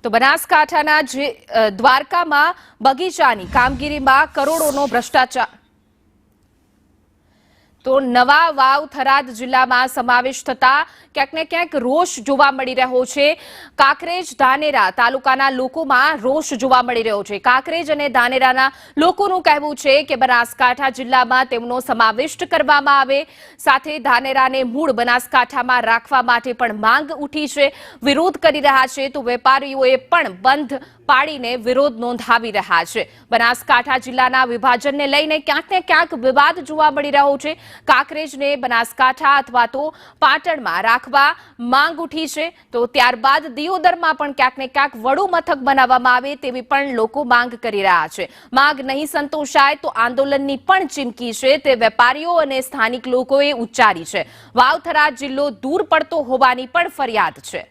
તો બનાસકાંઠાના દ્વારકામાં બગીચાની કામગીરીમાં કરોડોનો ભ્રષ્ટાચાર। તો નવા વાવ થરાદ જિલ્લામાં સમાવેશ થતા ક્યાંક ને ક્યાંક રોષ જોવા મળી રહ્યો છે। કાંકરેજ ધાનેરા તાલુકાના લોકોમાં રોષ જોવા મળી રહ્યો છે। કાંકરેજ અને ધાનેરાના લોકોનું કહેવું છે કે બનાસકાંઠા જિલ્લામાં તેમનો સમાવેશ કરવામાં આવે, સાથે ધાનેરાને મૂળ બનાસકાંઠામાં રાખવા માટે પણ માંગ ઉઠી છે, વિરોધ કરી રહ્યા છે। તો વેપારીઓએ પણ બંધ પાડીને વિરોધ નોંધાવી રહ્યા છે। બનાસકાંઠા જિલ્લાના વિભાજનને લઈને ક્યાંક ને ક્યાંક વિવાદ જોવા મળી રહ્યો છે। કાંકરેજને બનાસકાંઠા અથવા તો પાટણમાં રાખવા માંગ ઉઠી છે, તો ત્યારબાદ દિયોદરમાં પણ ક્યાંક ને ક્યાંક વડું મથક બનાવવામાં આવે તેવી પણ લોકો માંગ કરી રહ્યા છે। માંગ નહીં સંતોષાય તો આંદોલનની પણ ચીમકી છે તે વેપારીઓ અને સ્થાનિક લોકોએ ઉચ્ચારી છે। વાવ થરાદ જિલ્લો દૂર પડતો હોવાની પણ ફરિયાદ છે।